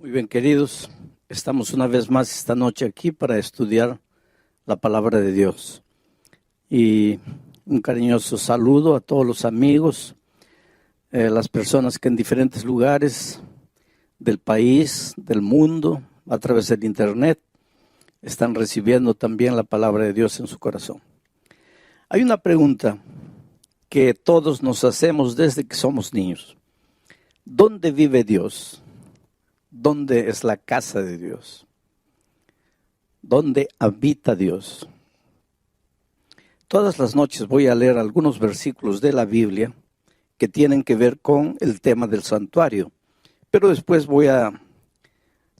Muy bien, queridos, estamos una vez más esta noche aquí para estudiar la palabra de Dios. Y un cariñoso saludo a todos los amigos, las personas que en diferentes lugares del país, del mundo, a través del internet, están recibiendo también la palabra de Dios en su corazón. Hay una pregunta que todos nos hacemos desde que somos niños. ¿Dónde vive Dios? ¿Dónde es la casa de Dios? ¿Dónde habita Dios? Todas las noches voy a leer algunos versículos de la Biblia que tienen que ver con el tema del santuario. Pero después voy a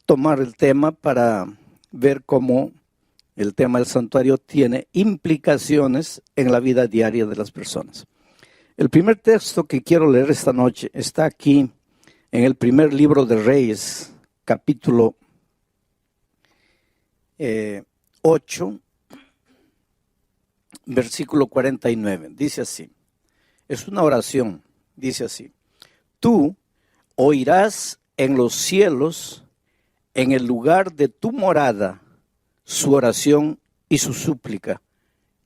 tomar el tema para ver cómo el tema del santuario tiene implicaciones en la vida diaria de las personas. El primer texto que quiero leer esta noche está aquí en el primer libro de Reyes, capítulo 8, versículo 49. Dice así, es una oración, dice así: Tú oirás en los cielos, en el lugar de tu morada, su oración y su súplica,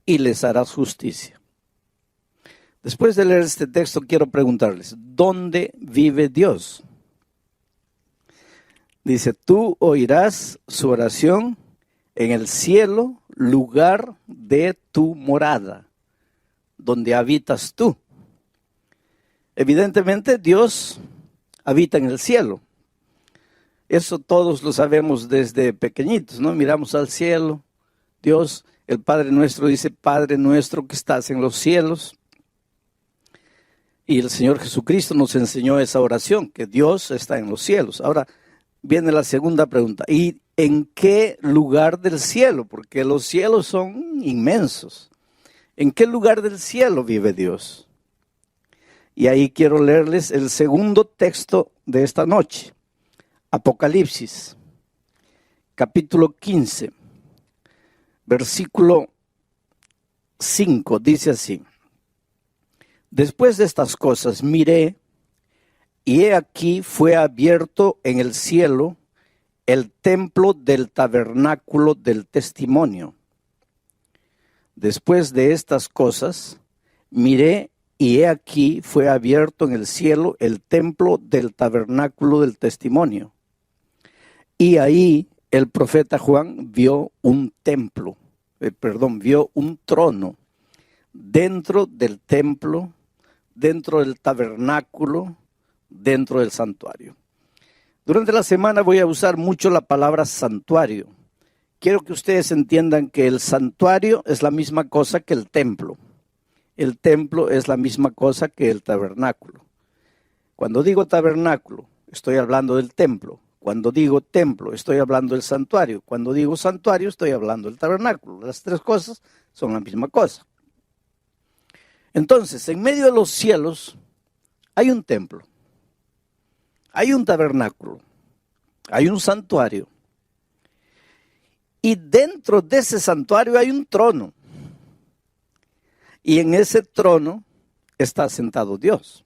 y les harás justicia. Después de leer este texto, quiero preguntarles, ¿dónde vive Dios? Dice, tú oirás su oración en el cielo, lugar de tu morada, donde habitas tú. Evidentemente, Dios habita en el cielo. Eso todos lo sabemos desde pequeñitos, ¿no? Miramos al cielo, Dios, el Padre nuestro dice, Padre nuestro que estás en los cielos. Y el Señor Jesucristo nos enseñó esa oración, que Dios está en los cielos. Ahora viene la segunda pregunta. ¿Y en qué lugar del cielo? Porque los cielos son inmensos. ¿En qué lugar del cielo vive Dios? Y ahí quiero leerles el segundo texto de esta noche. Apocalipsis, capítulo 15, versículo 5, dice así. Después de estas cosas miré, y he aquí fue abierto en el cielo el templo del tabernáculo del testimonio. Después de estas cosas miré, y he aquí fue abierto en el cielo el templo del tabernáculo del testimonio. Y ahí el profeta Juan vio un trono dentro del templo, dentro del tabernáculo, dentro del santuario. Durante la semana voy a usar mucho la palabra santuario. Quiero que ustedes entiendan que el santuario es la misma cosa que el templo. El templo es la misma cosa que el tabernáculo. Cuando digo tabernáculo, estoy hablando del templo. Cuando digo templo, estoy hablando del santuario. Cuando digo santuario, estoy hablando del tabernáculo. Las tres cosas son la misma cosa. Entonces, en medio de los cielos hay un templo, hay un tabernáculo, hay un santuario. Y dentro de ese santuario hay un trono. Y en ese trono está sentado Dios.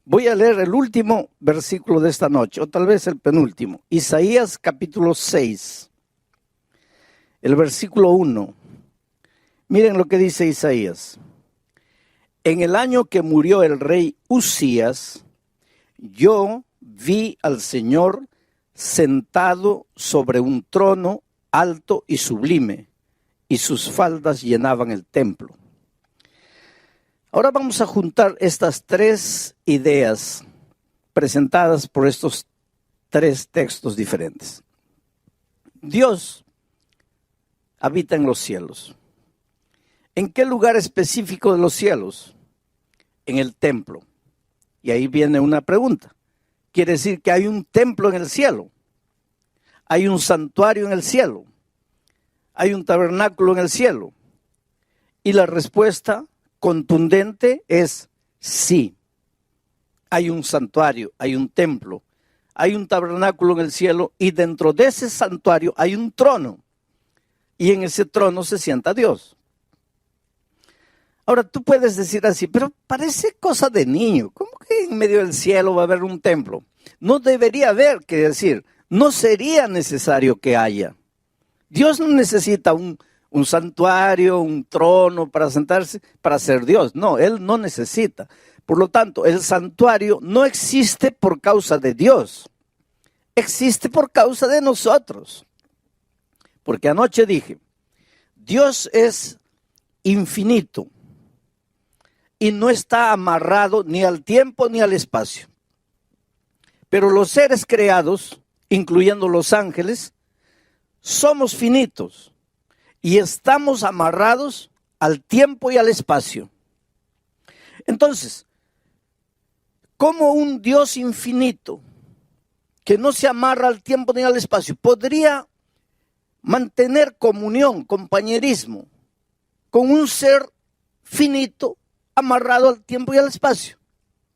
Voy a leer el último versículo de esta noche, o tal vez el penúltimo. Isaías capítulo 6, el versículo 1. Miren lo que dice Isaías. En el año que murió el rey Uzías, yo vi al Señor sentado sobre un trono alto y sublime, y sus faldas llenaban el templo. Ahora vamos a juntar estas tres ideas presentadas por estos tres textos diferentes. Dios habita en los cielos. ¿En qué lugar específico de los cielos? En el templo. Y ahí viene una pregunta. Quiere decir que hay un templo en el cielo. Hay un santuario en el cielo. Hay un tabernáculo en el cielo. Y la respuesta contundente es sí. Hay un santuario, hay un templo, hay un tabernáculo en el cielo y dentro de ese santuario hay un trono. Y en ese trono se sienta Dios. Ahora tú puedes decir así, pero parece cosa de niño. ¿Cómo que en medio del cielo va a haber un templo? No debería haber, que decir, no sería necesario que haya. Dios no necesita un santuario, un trono para sentarse, para ser Dios. No, Él no necesita. Por lo tanto, el santuario no existe por causa de Dios. Existe por causa de nosotros. Porque anoche dije, Dios es infinito y no está amarrado ni al tiempo ni al espacio. Pero los seres creados, incluyendo los ángeles, somos finitos y estamos amarrados al tiempo y al espacio. Entonces, ¿cómo un Dios infinito que no se amarra al tiempo ni al espacio podría mantener comunión, compañerismo con un ser finito amarrado al tiempo y al espacio?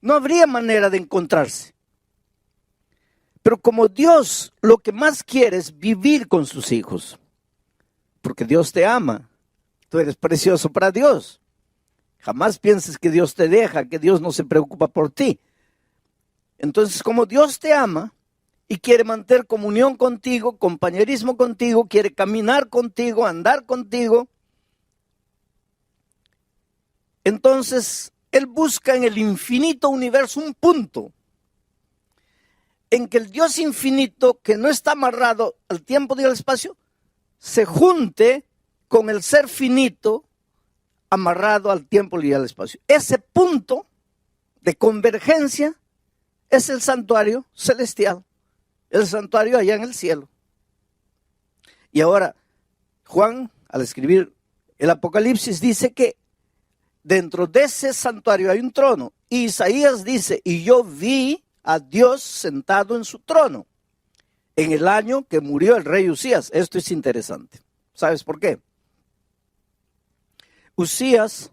No habría manera de encontrarse. Pero como Dios lo que más quiere es vivir con sus hijos, porque Dios te ama, tú eres precioso para Dios. Jamás pienses que Dios te deja, que Dios no se preocupa por ti. Entonces, como Dios te ama y quiere mantener comunión contigo, compañerismo contigo, quiere caminar contigo, andar contigo, entonces Él busca en el infinito universo un punto en que el Dios infinito, que no está amarrado al tiempo ni al espacio, se junte con el ser finito amarrado al tiempo y al espacio. Ese punto de convergencia es el santuario celestial, el santuario allá en el cielo. Y ahora, Juan, al escribir el Apocalipsis, dice que dentro de ese santuario hay un trono. Y Isaías dice, y yo vi a Dios sentado en su trono en el año que murió el rey Usías. Esto es interesante. ¿Sabes por qué? Usías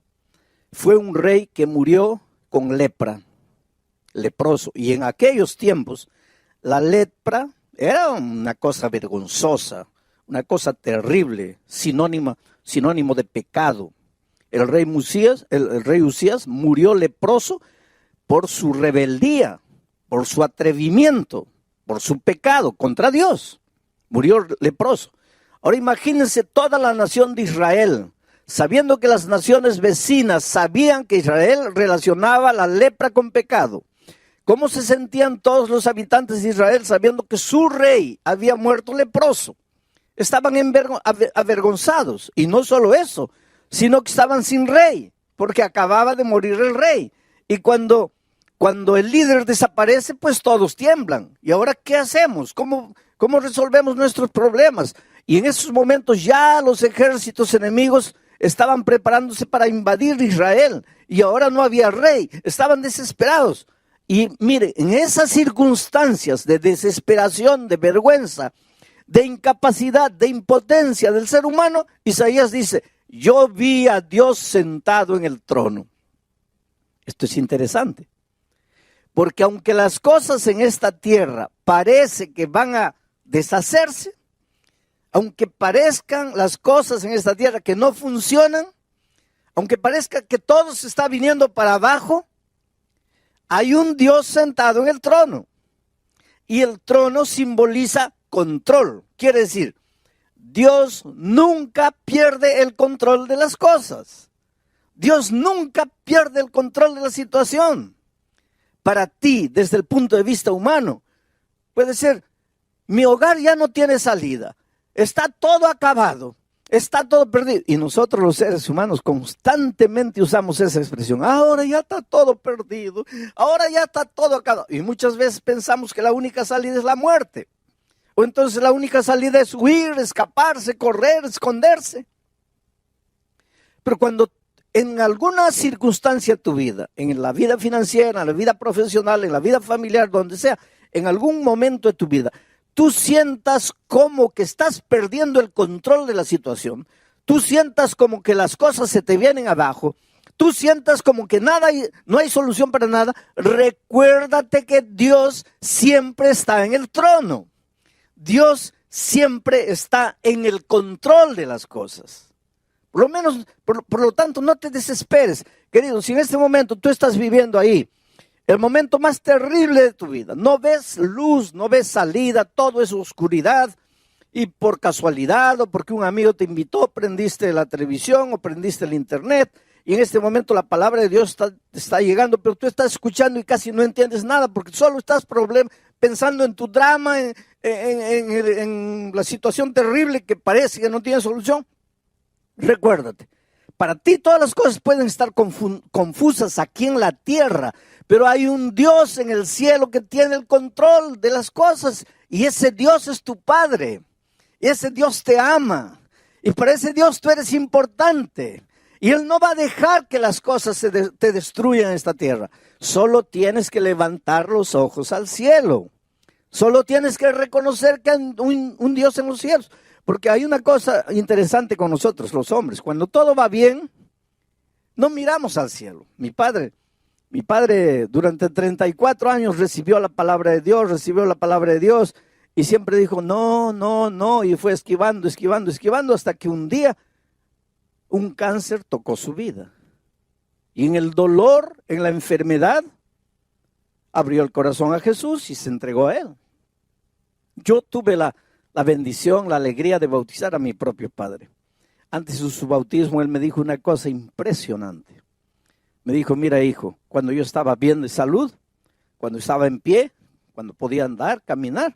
fue un rey que murió con lepra, leproso. Y en aquellos tiempos la lepra era una cosa vergonzosa, una cosa terrible, sinónimo de pecado. El rey Usías murió leproso por su rebeldía, por su atrevimiento, por su pecado contra Dios. Murió leproso. Ahora imagínense toda la nación de Israel, sabiendo que las naciones vecinas sabían que Israel relacionaba la lepra con pecado. ¿Cómo se sentían todos los habitantes de Israel sabiendo que su rey había muerto leproso? Estaban avergonzados. Y no solo eso, sino que estaban sin rey, porque acababa de morir el rey. Y cuando el líder desaparece, pues todos tiemblan. ¿Y ahora qué hacemos? ¿Cómo resolvemos nuestros problemas? Y en esos momentos ya los ejércitos enemigos estaban preparándose para invadir Israel. Y ahora no había rey. Estaban desesperados. Y mire, en esas circunstancias de desesperación, de vergüenza, de incapacidad, de impotencia del ser humano, Isaías dice, yo vi a Dios sentado en el trono. Esto es interesante. Porque aunque las cosas en esta tierra parece que van a deshacerse, aunque parezcan las cosas en esta tierra que no funcionan, aunque parezca que todo se está viniendo para abajo, hay un Dios sentado en el trono. Y el trono simboliza control. Quiere decir, Dios nunca pierde el control de las cosas. Dios nunca pierde el control de la situación. Para ti, desde el punto de vista humano, puede ser, mi hogar ya no tiene salida, está todo acabado, está todo perdido. Y nosotros los seres humanos constantemente usamos esa expresión, ahora ya está todo perdido, ahora ya está todo acabado. Y muchas veces pensamos que la única salida es la muerte. O entonces la única salida es huir, escaparse, correr, esconderse. Pero cuando en alguna circunstancia de tu vida, en la vida financiera, en la vida profesional, en la vida familiar, donde sea, en algún momento de tu vida, tú sientas como que estás perdiendo el control de la situación, tú sientas como que las cosas se te vienen abajo, tú sientas como que no hay solución para nada, recuérdate que Dios siempre está en el trono. Dios siempre está en el control de las cosas. Por lo menos, por lo tanto, no te desesperes. Querido, si en este momento tú estás viviendo ahí el momento más terrible de tu vida, no ves luz, no ves salida, todo es oscuridad, y por casualidad o porque un amigo te invitó, prendiste la televisión o prendiste el internet, y en este momento la palabra de Dios está llegando, pero tú estás escuchando y casi no entiendes nada porque solo estás pensando en tu drama, en la situación terrible que parece que no tiene solución. Recuérdate, para ti todas las cosas pueden estar confusas aquí en la tierra, pero hay un Dios en el cielo que tiene el control de las cosas, y ese Dios es tu Padre, y ese Dios te ama, y para ese Dios tú eres importante, y Él no va a dejar que las cosas te destruyan en esta tierra. Solo tienes que levantar los ojos al cielo, solo tienes que reconocer que hay un Dios en los cielos. Porque hay una cosa interesante con nosotros, los hombres. Cuando todo va bien, no miramos al cielo. Mi padre durante 34 años recibió la palabra de Dios, y siempre dijo, no, no, no, y fue esquivando, hasta que un día un cáncer tocó su vida. Y en el dolor, en la enfermedad, abrió el corazón a Jesús y se entregó a Él. Yo tuve la bendición, la alegría de bautizar a mi propio padre. Antes de su bautismo, él me dijo una cosa impresionante. Me dijo, mira hijo, cuando yo estaba bien de salud, cuando estaba en pie, cuando podía andar, caminar,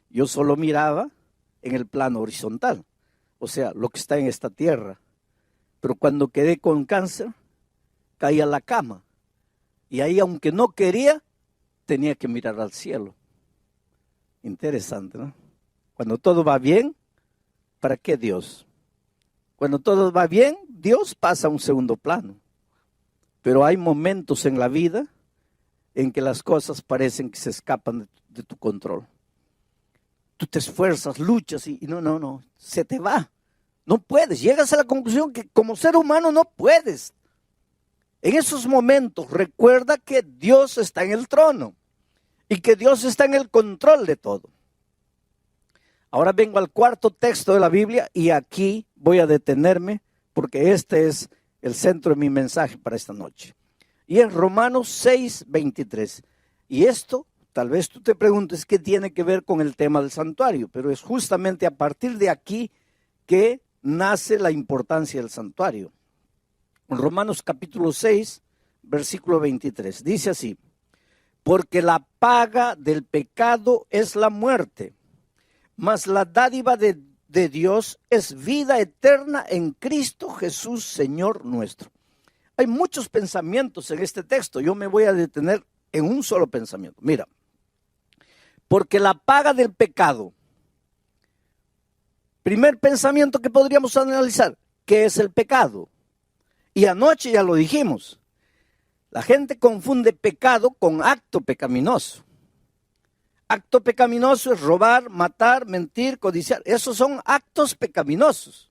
yo solo miraba en el plano horizontal, o sea, lo que está en esta tierra. Pero cuando quedé con cáncer, caí a la cama. Y ahí, aunque no quería, tenía que mirar al cielo. Interesante, ¿no? Cuando todo va bien, ¿para qué Dios? Cuando todo va bien, Dios pasa a un segundo plano. Pero hay momentos en la vida en que las cosas parecen que se escapan de tu control. Tú te esfuerzas, luchas y no, se te va. No puedes, llegas a la conclusión que como ser humano no puedes. En esos momentos recuerda que Dios está en el trono y que Dios está en el control de todo. Ahora vengo al cuarto texto de la Biblia y aquí voy a detenerme porque este es el centro de mi mensaje para esta noche. Y es Romanos 6:23. Y esto, tal vez tú te preguntes qué tiene que ver con el tema del santuario, pero es justamente a partir de aquí que nace la importancia del santuario. En Romanos capítulo 6, versículo 23, dice así: porque la paga del pecado es la muerte, mas la dádiva de Dios es vida eterna en Cristo Jesús, Señor nuestro. Hay muchos pensamientos en este texto. Yo me voy a detener en un solo pensamiento. Mira, porque la paga del pecado. Primer pensamiento que podríamos analizar, ¿qué es el pecado? Y anoche ya lo dijimos. La gente confunde pecado con acto pecaminoso. Acto pecaminoso es robar, matar, mentir, codiciar. Esos son actos pecaminosos.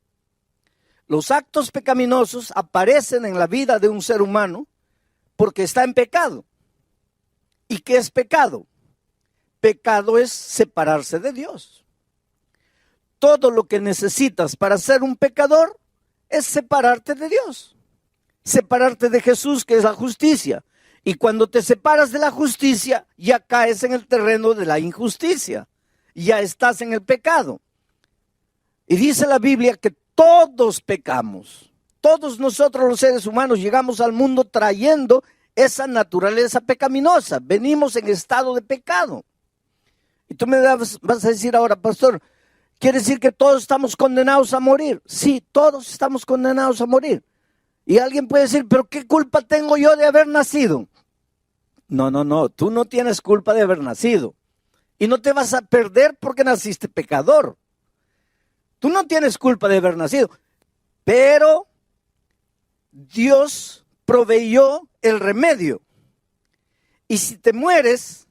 Los actos pecaminosos aparecen en la vida de un ser humano porque está en pecado. ¿Y qué es pecado? Pecado es separarse de Dios. Todo lo que necesitas para ser un pecador es separarte de Dios. Separarte de Jesús, que es la justicia. Y cuando te separas de la justicia, ya caes en el terreno de la injusticia. Ya estás en el pecado. Y dice la Biblia que todos pecamos. Todos nosotros los seres humanos llegamos al mundo trayendo esa naturaleza pecaminosa. Venimos en estado de pecado. Y tú me vas a decir ahora, pastor, ¿quiere decir que todos estamos condenados a morir? Sí, todos estamos condenados a morir. Y alguien puede decir, pero ¿qué culpa tengo yo de haber nacido? No, tú no tienes culpa de haber nacido. Y no te vas a perder porque naciste pecador. Tú no tienes culpa de haber nacido. Pero Dios proveyó el remedio. Y si te mueres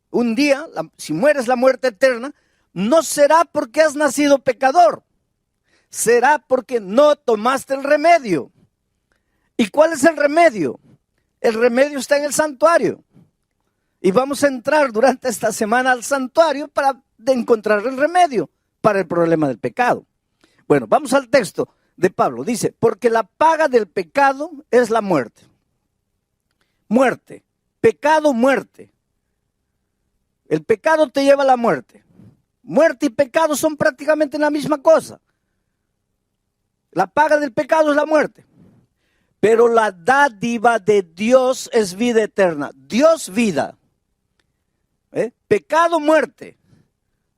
un día, si mueres la muerte eterna, no será porque has nacido pecador. Será porque no tomaste el remedio. ¿Y cuál es el remedio? El remedio está en el santuario. Y vamos a entrar durante esta semana al santuario para encontrar el remedio para el problema del pecado. Bueno, vamos al texto. de Pablo. Dice, porque la paga del pecado es la muerte. Muerte, pecado, muerte. El pecado te lleva a la muerte. Muerte y pecado son prácticamente la misma cosa. La paga del pecado es la muerte. Pero la dádiva de Dios es vida eterna. Dios, vida. Pecado, muerte.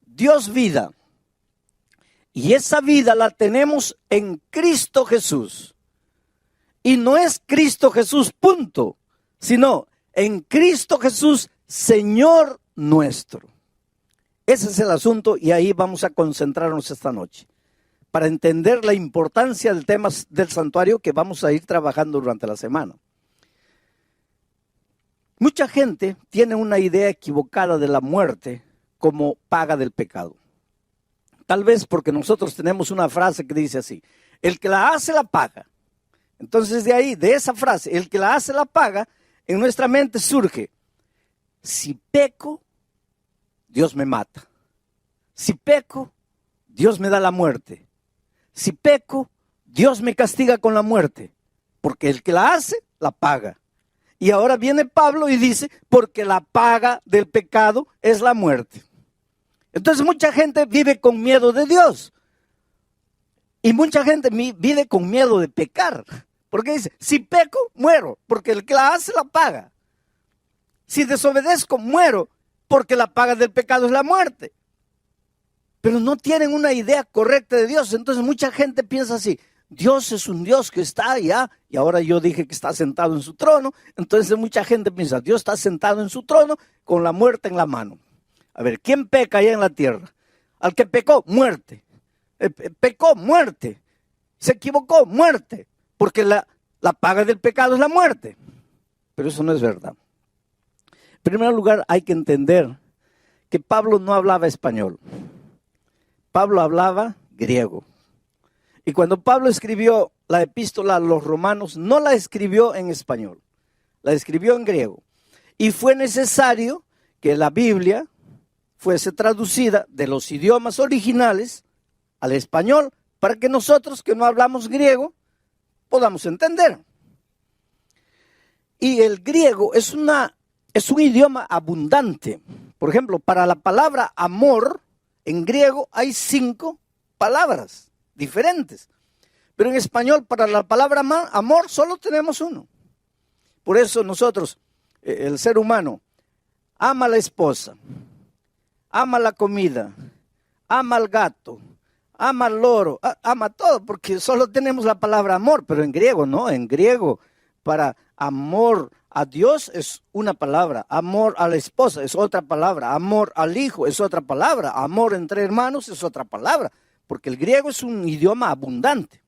Dios, vida. Y esa vida la tenemos en Cristo Jesús. Y no es Cristo Jesús, punto. Sino en Cristo Jesús, Señor nuestro. Ese es el asunto y ahí vamos a concentrarnos esta noche para entender la importancia del tema del santuario que vamos a ir trabajando durante la semana. Mucha gente tiene una idea equivocada de la muerte como paga del pecado. Tal vez porque nosotros tenemos una frase que dice así, el que la hace la paga. Entonces de ahí, de esa frase, el que la hace la paga, en nuestra mente surge, si peco, Dios me mata. Si peco, Dios me da la muerte. Si peco, Dios me castiga con la muerte, porque el que la hace, la paga. Y ahora viene Pablo y dice, porque la paga del pecado es la muerte. Entonces mucha gente vive con miedo de Dios. Y mucha gente vive con miedo de pecar. Porque dice, si peco, muero, porque el que la hace, la paga. Si desobedezco, muero, porque la paga del pecado es la muerte. Pero no tienen una idea correcta de Dios. Entonces mucha gente piensa así, Dios es un Dios que está allá, y ahora yo dije que está sentado en su trono. Entonces mucha gente piensa, Dios está sentado en su trono con la muerte en la mano. A ver, ¿quién peca allá en la tierra? Al que pecó, muerte. Pecó, muerte. Se equivocó, muerte. Porque la paga del pecado es la muerte. Pero eso no es verdad. En primer lugar, hay que entender que Pablo no hablaba español. Pablo hablaba griego. Y cuando Pablo escribió la epístola a los romanos, no la escribió en español, la escribió en griego. Y fue necesario que la Biblia fuese traducida de los idiomas originales al español para que nosotros que no hablamos griego podamos entender. Y el griego es un idioma abundante. Por ejemplo, para la palabra amor, en griego hay 5 palabras diferentes. Pero en español, para la palabra amor, solo tenemos 1. Por eso nosotros, el ser humano, ama a la esposa, ama la comida, ama al gato, ama al loro, ama todo, porque solo tenemos la palabra amor, pero en griego no, en griego para amor a Dios es una palabra, amor a la esposa es otra palabra, amor al hijo es otra palabra, amor entre hermanos es otra palabra, porque el griego es un idioma abundante.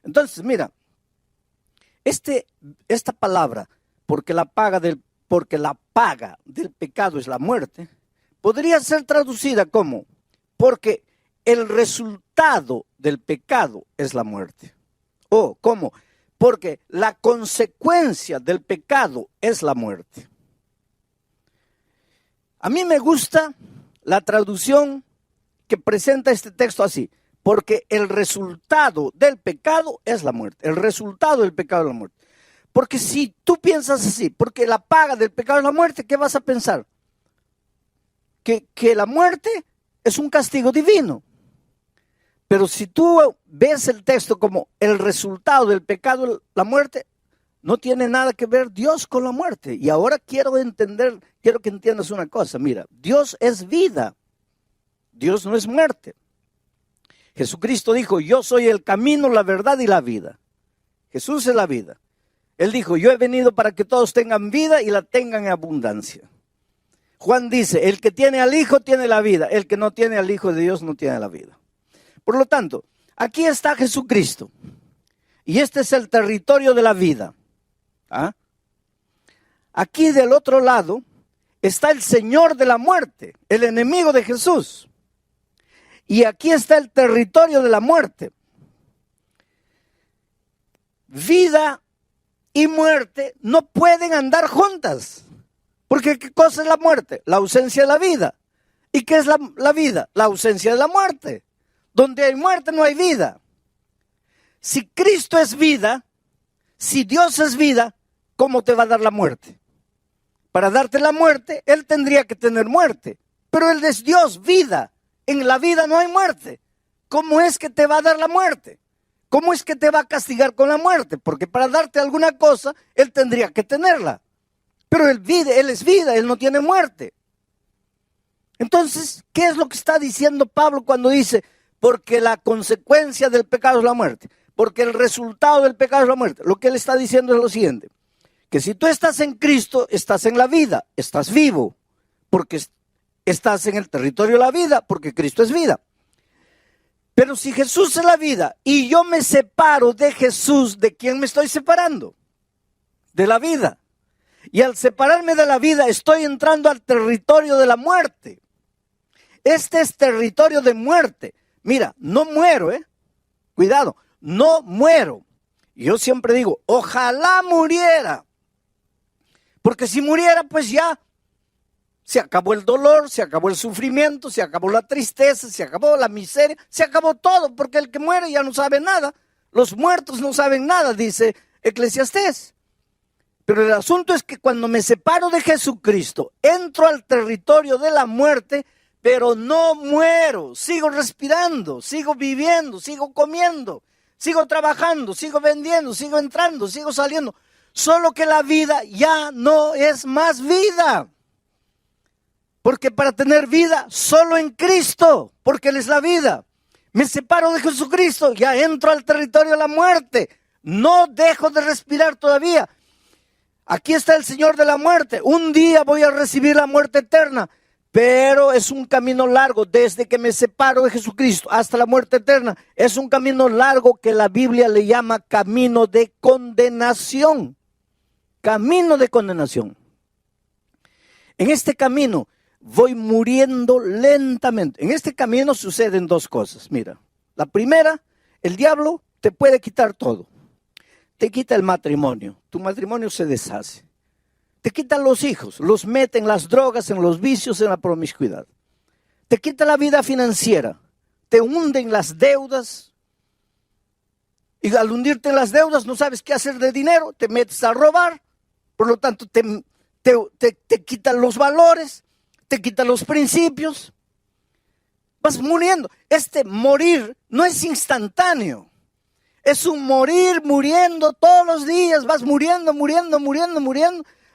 Entonces, mira, esta palabra, porque la paga del pecado es la muerte, podría ser traducida como, porque el resultado del pecado es la muerte. O como, porque la consecuencia del pecado es la muerte. A mí me gusta la traducción que presenta este texto así, porque el resultado del pecado es la muerte. El resultado del pecado es la muerte. Porque si tú piensas así, porque la paga del pecado es la muerte, ¿qué vas a pensar? Que la muerte es un castigo divino. Pero si tú ves el texto como el resultado del pecado, la muerte, no tiene nada que ver Dios con la muerte. Y ahora quiero que entiendas una cosa. Mira, Dios es vida. Dios no es muerte. Jesucristo dijo, yo soy el camino, la verdad y la vida. Jesús es la vida. Él dijo, yo he venido para que todos tengan vida y la tengan en abundancia. Juan dice, el que tiene al Hijo tiene la vida. El que no tiene al Hijo de Dios no tiene la vida. Por lo tanto, aquí está Jesucristo. Y este es el territorio de la vida. ¿Ah? Aquí del otro lado está el Señor de la muerte, el enemigo de Jesús. Y aquí está el territorio de la muerte. Vida y muerte no pueden andar juntas. Porque ¿qué cosa es la muerte? La ausencia de la vida. ¿Y qué es la vida? La ausencia de la muerte. Donde hay muerte no hay vida. Si Cristo es vida, si Dios es vida, ¿cómo te va a dar la muerte? Para darte la muerte, Él tendría que tener muerte. Pero Él es Dios, vida. En la vida no hay muerte. ¿Cómo es que te va a dar la muerte? ¿Cómo es que te va a castigar con la muerte? Porque para darte alguna cosa, Él tendría que tenerla. Pero Él es vida, Él no tiene muerte. Entonces, ¿qué es lo que está diciendo Pablo cuando dice, porque la consecuencia del pecado es la muerte? Porque el resultado del pecado es la muerte. Lo que Él está diciendo es lo siguiente, que si tú estás en Cristo, estás en la vida, estás vivo, porque estás en el territorio de la vida, porque Cristo es vida. Pero si Jesús es la vida y yo me separo de Jesús, ¿de quién me estoy separando? De la vida. Y al separarme de la vida estoy entrando al territorio de la muerte. Este es territorio de muerte. Mira, no muero, cuidado, no muero. Yo siempre digo, ojalá muriera. Porque si muriera, pues ya se acabó el dolor, se acabó el sufrimiento, se acabó la tristeza, se acabó la miseria, se acabó todo, porque el que muere ya no sabe nada. Los muertos no saben nada, dice Eclesiastés. Pero el asunto es que cuando me separo de Jesucristo, entro al territorio de la muerte, pero no muero, sigo respirando, sigo viviendo, sigo comiendo, sigo trabajando, sigo vendiendo, sigo entrando, sigo saliendo. Solo que la vida ya no es más vida. Porque para tener vida, solo en Cristo, porque Él es la vida. Me separo de Jesucristo, ya entro al territorio de la muerte. No dejo de respirar todavía. Aquí está el Señor de la muerte. Un día voy a recibir la muerte eterna. Pero es un camino largo, desde que me separo de Jesucristo hasta la muerte eterna. Es un camino largo que la Biblia le llama camino de condenación. Camino de condenación. En este camino voy muriendo lentamente. En este camino suceden dos cosas. Mira, la primera, el diablo te puede quitar todo. Te quita el matrimonio, tu matrimonio se deshace. Te quitan los hijos, los mete en las drogas, en los vicios, en la promiscuidad. Te quita la vida financiera, te hunde en las deudas. Y al hundirte en las deudas no sabes qué hacer de dinero, te metes a robar. Por lo tanto te quitan los valores, te quitan los principios. Vas muriendo. Este morir no es instantáneo. Es un morir, muriendo todos los días. Vas muriendo,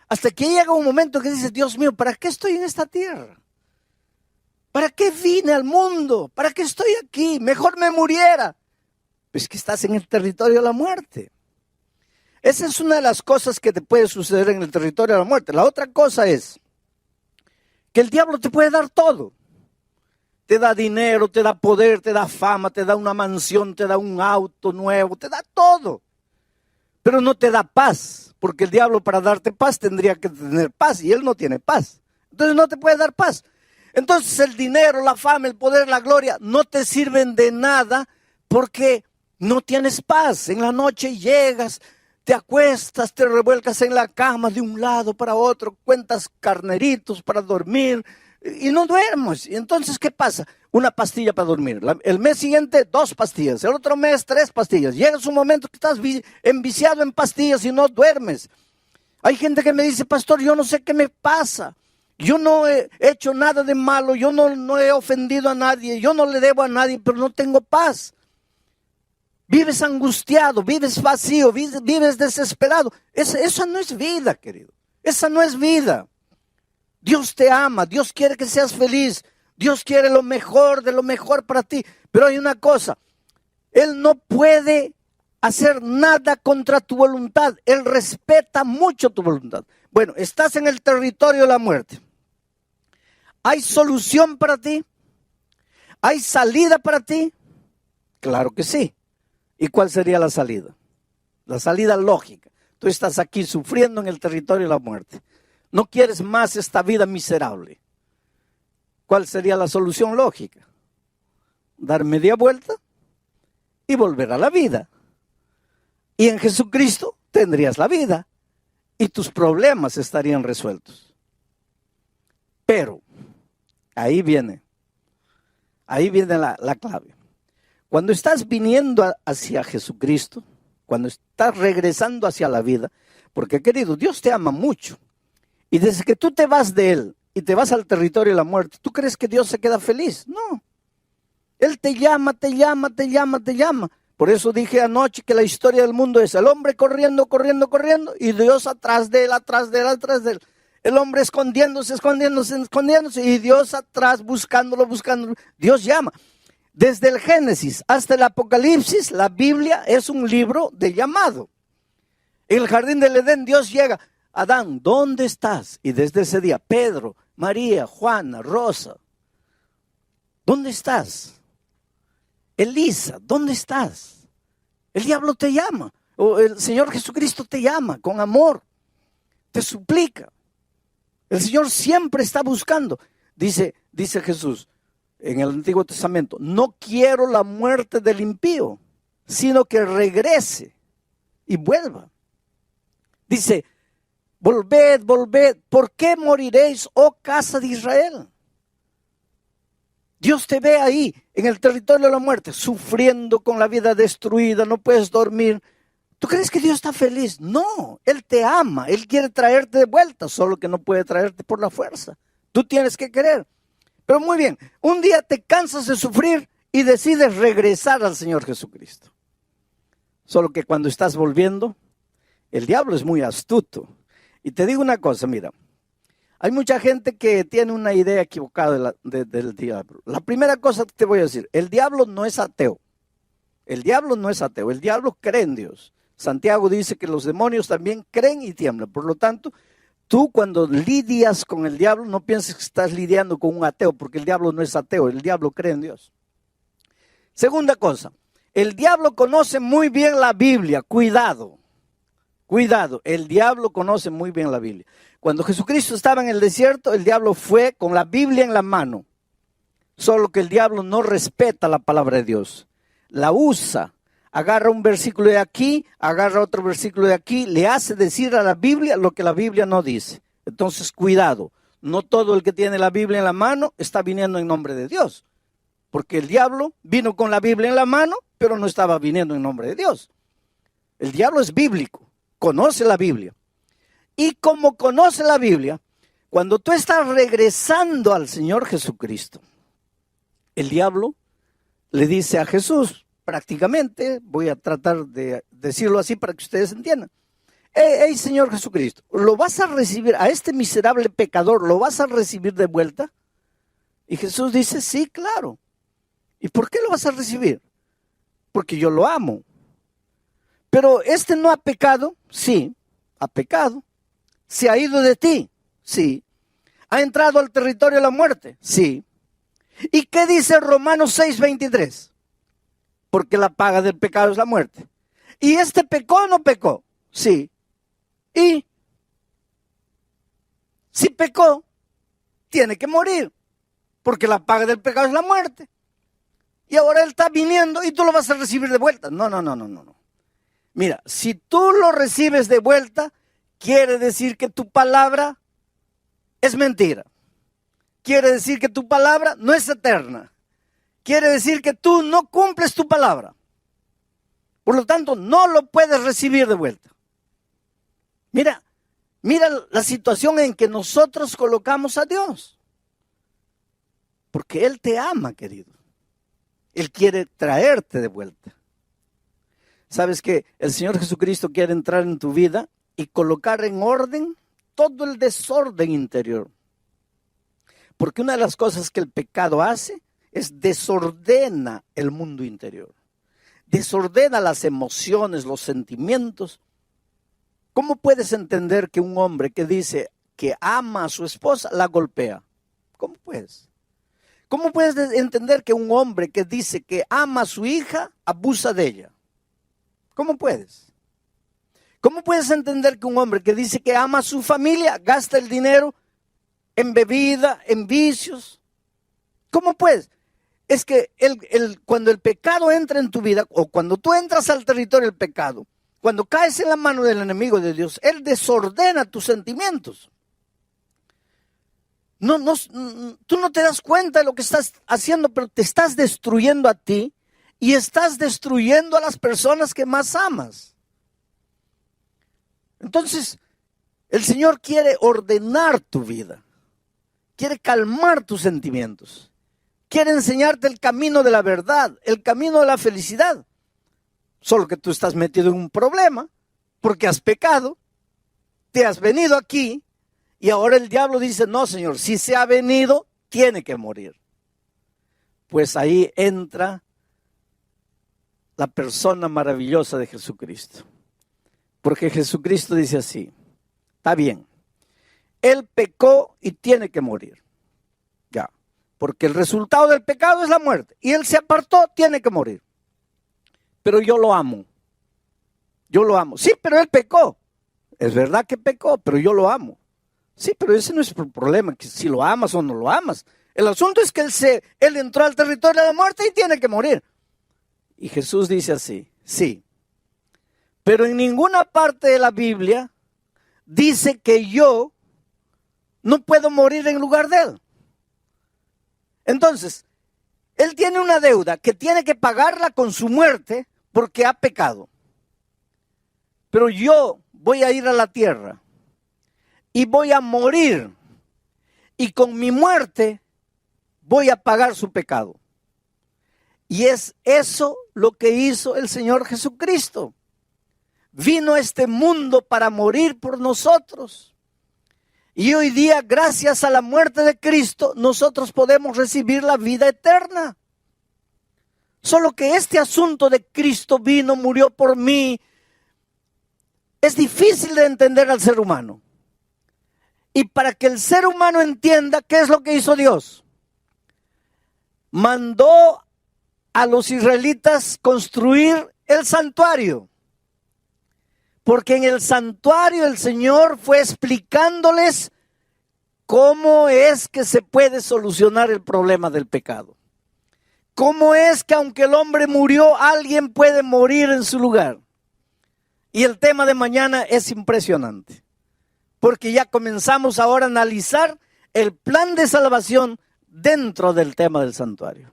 hasta que llega un momento que dices, Dios mío, ¿para qué estoy en esta tierra? ¿Para qué vine al mundo? ¿Para qué estoy aquí? Mejor me muriera. Pues que estás en el territorio de la muerte. Esa es una de las cosas que te puede suceder en el territorio de la muerte. La otra cosa es que el diablo te puede dar todo. Te da dinero, te da poder, te da fama, te da una mansión, te da un auto nuevo, te da todo. Pero no te da paz, porque el diablo para darte paz tendría que tener paz y él no tiene paz. Entonces no te puede dar paz. Entonces el dinero, la fama, el poder, la gloria no te sirven de nada porque no tienes paz. En la noche llegas, te acuestas, te revuelcas en la cama de un lado para otro, cuentas carneritos para dormir y no duermes. Y entonces, ¿qué pasa? Una pastilla para dormir. El mes siguiente, 2 pastillas. El otro mes, 3 pastillas. Llegas un momento que estás enviciado en pastillas y no duermes. Hay gente que me dice, pastor, yo no sé qué me pasa. Yo no he hecho nada de malo. Yo no he ofendido a nadie. Yo no le debo a nadie, pero no tengo paz. Vives angustiado, vives vacío, vives desesperado. Esa no es vida, querido. Esa no es vida. Dios te ama, Dios quiere que seas feliz, Dios quiere lo mejor de lo mejor para ti. Pero hay una cosa, Él no puede hacer nada contra tu voluntad. Él respeta mucho tu voluntad. Bueno, estás en el territorio de la muerte. ¿Hay solución para ti? ¿Hay salida para ti? Claro que sí. ¿Y cuál sería la salida? La salida lógica. Tú estás aquí sufriendo en el territorio de la muerte. No quieres más esta vida miserable. ¿Cuál sería la solución lógica? Dar media vuelta y volver a la vida. Y en Jesucristo tendrías la vida y tus problemas estarían resueltos. Pero ahí viene la clave. Cuando estás viniendo hacia Jesucristo, cuando estás regresando hacia la vida, porque querido, Dios te ama mucho. Y desde que tú te vas de Él y te vas al territorio de la muerte, ¿tú crees que Dios se queda feliz? No. Él te llama, te llama, te llama, te llama. Por eso dije anoche que la historia del mundo es el hombre corriendo, corriendo, corriendo, y Dios atrás de él, atrás de él, atrás de él. El hombre escondiéndose, escondiéndose, escondiéndose, y Dios atrás buscándolo, buscándolo. Dios llama. Desde el Génesis hasta el Apocalipsis, la Biblia es un libro de llamado. En el jardín del Edén, Dios llega. Adán, ¿dónde estás? Y desde ese día, Pedro, María, Juana, Rosa, ¿dónde estás? Elisa, ¿dónde estás? El diablo te llama, o el Señor Jesucristo te llama con amor, te suplica. El Señor siempre está buscando. Dice Jesús en el Antiguo Testamento, no quiero la muerte del impío, sino que regrese y vuelva. Dice, volved, volved, ¿por qué moriréis, oh casa de Israel? Dios te ve ahí, en el territorio de la muerte, sufriendo con la vida destruida, no puedes dormir. ¿Tú crees que Dios está feliz? No, Él te ama, Él quiere traerte de vuelta, solo que no puede traerte por la fuerza. Tú tienes que querer. Pero muy bien, un día te cansas de sufrir y decides regresar al Señor Jesucristo. Solo que cuando estás volviendo, el diablo es muy astuto. Y te digo una cosa, mira. Hay mucha gente que tiene una idea equivocada del diablo. La primera cosa que te voy a decir, el diablo no es ateo. El diablo no es ateo, el diablo cree en Dios. Santiago dice que los demonios también creen y tiemblan. Por lo tanto, tú cuando lidias con el diablo, no pienses que estás lidiando con un ateo, porque el diablo no es ateo, el diablo cree en Dios. Segunda cosa, el diablo conoce muy bien la Biblia, cuidado. Cuidado, el diablo conoce muy bien la Biblia. Cuando Jesucristo estaba en el desierto, el diablo fue con la Biblia en la mano. Solo que el diablo no respeta la palabra de Dios. La usa, agarra un versículo de aquí, agarra otro versículo de aquí, le hace decir a la Biblia lo que la Biblia no dice. Entonces, cuidado, no todo el que tiene la Biblia en la mano está viniendo en nombre de Dios. Porque el diablo vino con la Biblia en la mano, pero no estaba viniendo en nombre de Dios. El diablo es bíblico. Conoce la Biblia. Y como conoce la Biblia, cuando tú estás regresando al Señor Jesucristo, el diablo le dice a Jesús, prácticamente, voy a tratar de decirlo así para que ustedes entiendan. Hey, Señor Jesucristo, ¿lo vas a recibir a este miserable pecador? ¿Lo vas a recibir de vuelta? Y Jesús dice, sí, claro. ¿Y por qué lo vas a recibir? Porque yo lo amo. Pero este no ha pecado, sí, ha pecado. ¿Se ha ido de ti? Sí. ¿Ha entrado al territorio de la muerte? Sí. ¿Y qué dice Romanos 6:23? Porque la paga del pecado es la muerte. ¿Y este pecó o no pecó? Sí. ¿Y? Si pecó, tiene que morir. Porque la paga del pecado es la muerte. Y ahora él está viniendo y tú lo vas a recibir de vuelta. No. Mira, si tú lo recibes de vuelta, quiere decir que tu palabra es mentira. Quiere decir que tu palabra no es eterna. Quiere decir que tú no cumples tu palabra. Por lo tanto, no lo puedes recibir de vuelta. Mira la situación en que nosotros colocamos a Dios. Porque Él te ama, querido. Él quiere traerte de vuelta. ¿Sabes que el Señor Jesucristo quiere entrar en tu vida y colocar en orden todo el desorden interior? Porque una de las cosas que el pecado hace es desordena el mundo interior. Desordena las emociones, los sentimientos. ¿Cómo puedes entender que un hombre que dice que ama a su esposa la golpea? ¿Cómo puedes? ¿Cómo puedes entender que un hombre que dice que ama a su hija abusa de ella? ¿Cómo puedes? ¿Cómo puedes entender que un hombre que dice que ama a su familia gasta el dinero en bebida, en vicios? ¿Cómo puedes? Es que cuando el pecado entra en tu vida, o cuando tú entras al territorio del pecado, cuando caes en la mano del enemigo de Dios, Él desordena tus sentimientos. Tú no te das cuenta de lo que estás haciendo, pero te estás destruyendo a ti y estás destruyendo a las personas que más amas. Entonces, el Señor quiere ordenar tu vida, quiere calmar tus sentimientos, quiere enseñarte el camino de la verdad, el camino de la felicidad. Solo que tú estás metido en un problema porque has pecado, te has venido aquí y ahora el diablo dice, no, Señor, si se ha venido, tiene que morir. Pues ahí entra la persona maravillosa de Jesucristo. Porque Jesucristo dice así, está bien, Él pecó y tiene que morir. Ya, porque el resultado del pecado es la muerte. Y Él se apartó, tiene que morir. Pero yo lo amo. Yo lo amo. Sí, pero Él pecó. Es verdad que pecó, pero yo lo amo. Sí, pero ese no es el problema, que si lo amas o no lo amas. El asunto es que Él entró al territorio de la muerte y tiene que morir. Y Jesús dice así, sí. Pero en ninguna parte de la Biblia dice que yo no puedo morir en lugar de Él. Entonces, Él tiene una deuda que tiene que pagarla con su muerte porque ha pecado. Pero yo voy a ir a la tierra y voy a morir. Y con mi muerte voy a pagar su pecado. Y es eso lo que hizo el Señor Jesucristo. Vino a este mundo para morir por nosotros. Y hoy día, gracias a la muerte de Cristo, nosotros podemos recibir la vida eterna. Solo que este asunto de Cristo vino, murió por mí, es difícil de entender al ser humano. Y para que el ser humano entienda qué es lo que hizo Dios, mandó a los israelitas construir el santuario. Porque en el santuario el Señor fue explicándoles cómo es que se puede solucionar el problema del pecado. Cómo es que aunque el hombre murió, alguien puede morir en su lugar. Y el tema de mañana es impresionante. Porque ya comenzamos ahora a analizar el plan de salvación dentro del tema del santuario.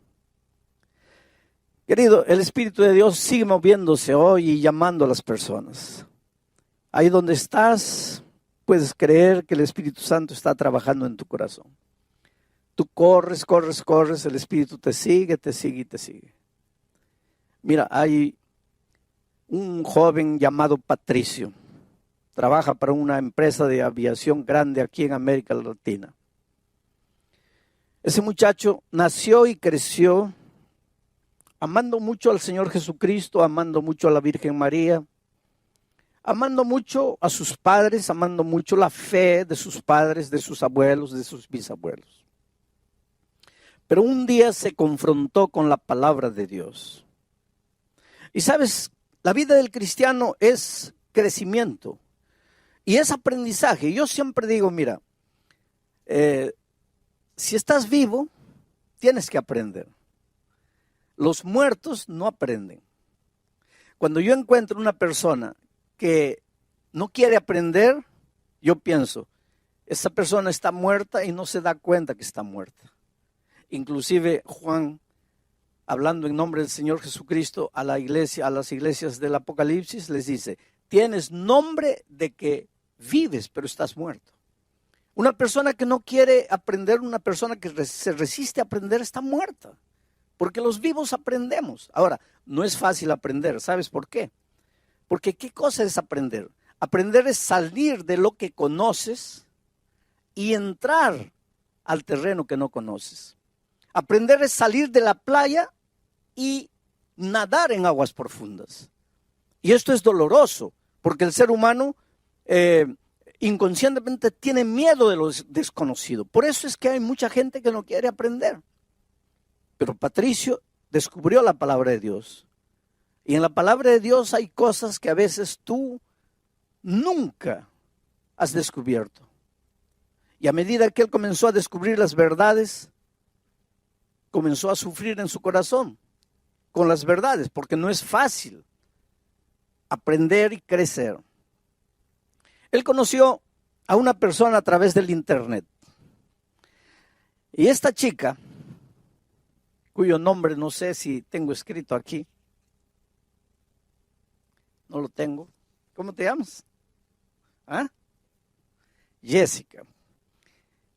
Querido, el Espíritu de Dios sigue moviéndose hoy y llamando a las personas. Ahí donde estás, puedes creer que el Espíritu Santo está trabajando en tu corazón. Tú corres, el Espíritu te sigue y te sigue. Mira, hay un joven llamado Patricio. Trabaja para una empresa de aviación grande aquí en América Latina. Ese muchacho nació y creció amando mucho al Señor Jesucristo, amando mucho a la Virgen María, amando mucho a sus padres, amando mucho la fe de sus padres, de sus abuelos, de sus bisabuelos. Pero un día se confrontó con la palabra de Dios. Y sabes, la vida del cristiano es crecimiento y es aprendizaje. Yo siempre digo, mira, si estás vivo, tienes que aprender. Los muertos no aprenden. Cuando yo encuentro una persona que no quiere aprender, yo pienso, esa persona está muerta y no se da cuenta que está muerta. Inclusive Juan, hablando en nombre del Señor Jesucristo a la iglesia, a las iglesias del Apocalipsis, les dice, tienes nombre de que vives, pero estás muerto. Una persona que no quiere aprender, una persona que se resiste a aprender, está muerta. Porque los vivos aprendemos. Ahora, no es fácil aprender, ¿sabes por qué? Porque ¿qué cosa es aprender? Aprender es salir de lo que conoces y entrar al terreno que no conoces. Aprender es salir de la playa y nadar en aguas profundas. Y esto es doloroso, porque el ser humano inconscientemente tiene miedo de lo desconocido. Por eso es que hay mucha gente que no quiere aprender. Pero Patricio descubrió la palabra de Dios. Y en la palabra de Dios hay cosas que a veces tú nunca has descubierto. Y a medida que él comenzó a descubrir las verdades, comenzó a sufrir en su corazón con las verdades, porque no es fácil aprender y crecer. Él conoció a una persona a través del internet. Y esta chica cuyo nombre no sé si tengo escrito aquí. No lo tengo. ¿Cómo te llamas? ¿Ah? Jessica.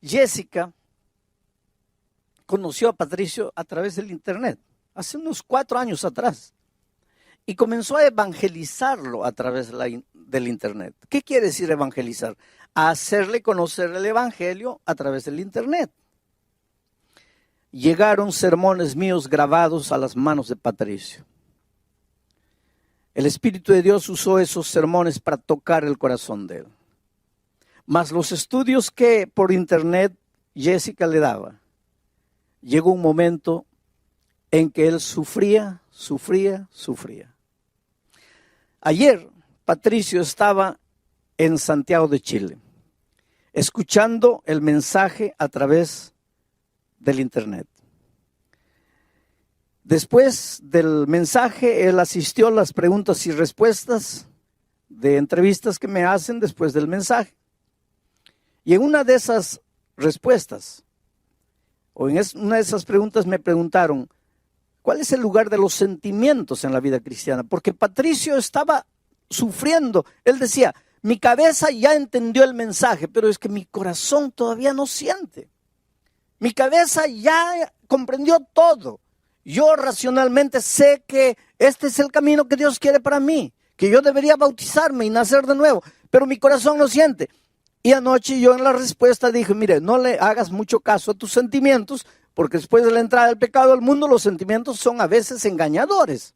Jessica conoció a Patricio a través del internet, hace unos 4 años atrás, y comenzó a evangelizarlo a través del internet. ¿Qué quiere decir evangelizar? A hacerle conocer el evangelio a través del internet. Llegaron sermones míos grabados a las manos de Patricio. El Espíritu de Dios usó esos sermones para tocar el corazón de él. Mas los estudios que por internet Jessica le daba, llegó un momento en que él sufría. Ayer Patricio estaba en Santiago de Chile, escuchando el mensaje a través del internet. Después del mensaje, él asistió a las preguntas y respuestas de entrevistas que me hacen después del mensaje. Y en una de esas respuestas, o en una de esas preguntas me preguntaron, ¿cuál es el lugar de los sentimientos en la vida cristiana? Porque Patricio estaba sufriendo. Él decía, mi cabeza ya entendió el mensaje, pero es que mi corazón todavía no siente. Mi cabeza ya comprendió todo. Yo racionalmente sé que este es el camino que Dios quiere para mí, que yo debería bautizarme y nacer de nuevo, pero mi corazón no siente. Y anoche yo en la respuesta dije, mire, no le hagas mucho caso a tus sentimientos, porque después de la entrada del pecado al mundo, los sentimientos son a veces engañadores.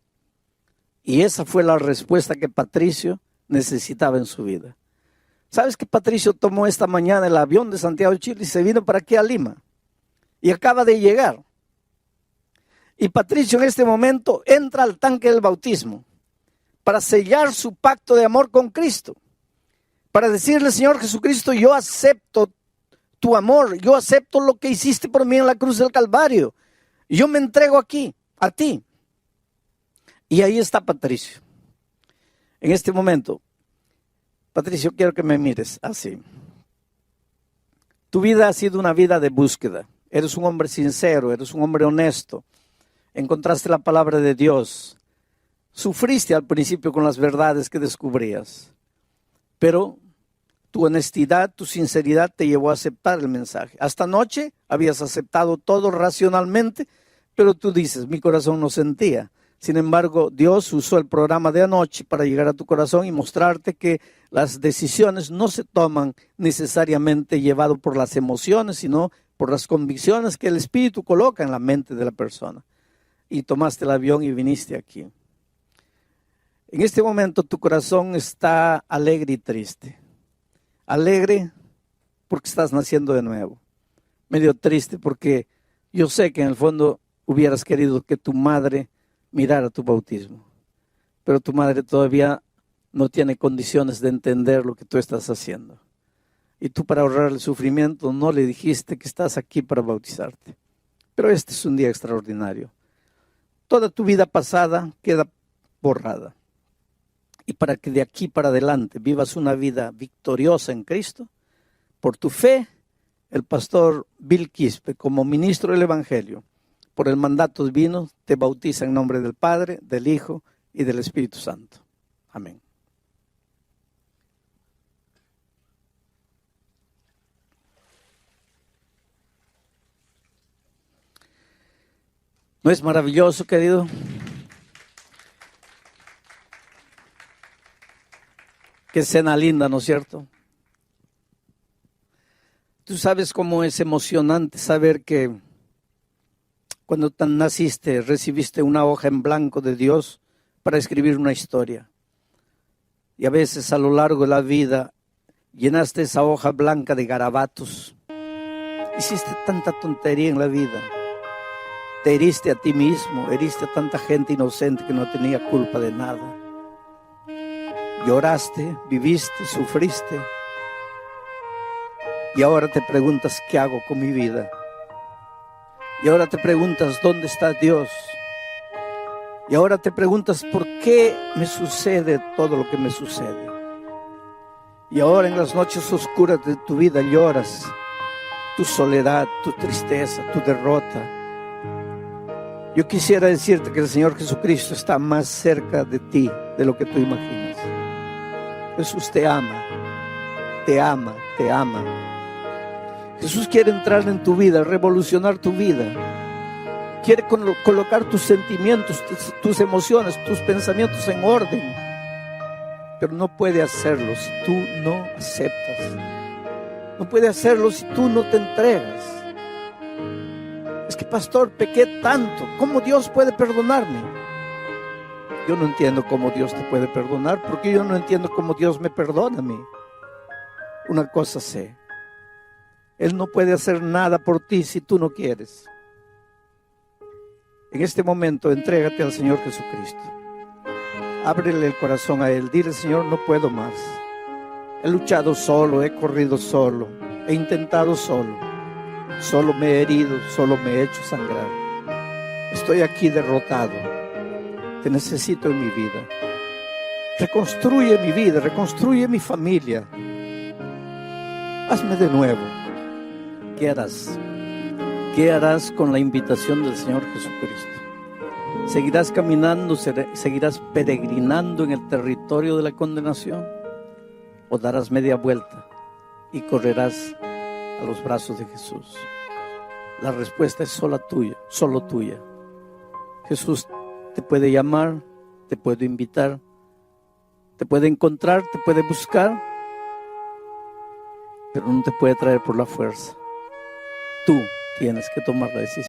Y esa fue la respuesta que Patricio necesitaba en su vida. ¿Sabes que Patricio tomó esta mañana el avión de Santiago de Chile y se vino para aquí a Lima? Y acaba de llegar. Y Patricio en este momento entra al tanque del bautismo para sellar su pacto de amor con Cristo. Para decirle, Señor Jesucristo, yo acepto tu amor, yo acepto lo que hiciste por mí en la cruz del Calvario. Yo me entrego aquí, a ti. Y ahí está Patricio. En este momento, Patricio, quiero que me mires así. Tu vida ha sido una vida de búsqueda. Eres un hombre sincero, eres un hombre honesto. Encontraste la palabra de Dios. Sufriste al principio con las verdades que descubrías. Pero tu honestidad, tu sinceridad te llevó a aceptar el mensaje. Hasta anoche habías aceptado todo racionalmente, pero tú dices, mi corazón no sentía. Sin embargo, Dios usó el programa de anoche para llegar a tu corazón y mostrarte que las decisiones no se toman necesariamente llevado por las emociones, sino por las convicciones que el Espíritu coloca en la mente de la persona. Y tomaste el avión y viniste aquí. En este momento tu corazón está alegre y triste. Alegre porque estás naciendo de nuevo. Medio triste porque yo sé que en el fondo hubieras querido que tu madre mirara tu bautismo. Pero tu madre todavía no tiene condiciones de entender lo que tú estás haciendo. Y tú, para ahorrar el sufrimiento, no le dijiste que estás aquí para bautizarte. Pero este es un día extraordinario. Toda tu vida pasada queda borrada. Y para que de aquí para adelante vivas una vida victoriosa en Cristo, por tu fe, el pastor Bill Quispe, como ministro del Evangelio, por el mandato divino, te bautiza en nombre del Padre, del Hijo y del Espíritu Santo. Amén. ¿No es maravilloso, querido? Qué escena linda, ¿no es cierto? Tú sabes cómo es emocionante saber que cuando naciste recibiste una hoja en blanco de Dios para escribir una historia. Y a veces a lo largo de la vida llenaste esa hoja blanca de garabatos. Hiciste tanta tontería en la vida. Te heriste a ti mismo, heriste a tanta gente inocente que no tenía culpa de nada. Lloraste, viviste, sufriste. Y ahora te preguntas, ¿qué hago con mi vida? Y ahora te preguntas, ¿dónde está Dios? Y ahora te preguntas, ¿por qué me sucede todo lo que me sucede? Y ahora en las noches oscuras de tu vida lloras tu soledad, tu tristeza, tu derrota. Yo quisiera decirte que el Señor Jesucristo está más cerca de ti de lo que tú imaginas. Jesús te ama, te ama, te ama. Jesús quiere entrar en tu vida, revolucionar tu vida. Quiere colocar tus sentimientos, tus emociones, tus pensamientos en orden. Pero no puede hacerlo si tú no aceptas. No puede hacerlo si tú no te entregas. Es que, pastor, pequé tanto. ¿Cómo Dios puede perdonarme? Yo no entiendo cómo Dios te puede perdonar, porque yo no entiendo cómo Dios me perdona a mí. Una cosa sé: Él no puede hacer nada por ti si tú no quieres. En este momento, entrégate al Señor Jesucristo. Ábrele el corazón a Él. Dile: Señor, no puedo más. He luchado solo, he corrido solo, he intentado solo. Solo me he herido, solo me he hecho sangrar. Estoy aquí derrotado. Te necesito en mi vida. Reconstruye mi vida, reconstruye mi familia. Hazme de nuevo. ¿Qué harás? ¿Qué harás con la invitación del Señor Jesucristo? ¿Seguirás caminando, seguirás peregrinando en el territorio de la condenación? ¿O darás media vuelta y correrás a los brazos de Jesús? La respuesta es solo tuya. Jesús te puede llamar, te puede invitar, te puede encontrar, te puede buscar, pero no te puede traer por la fuerza. Tú tienes que tomar la decisión.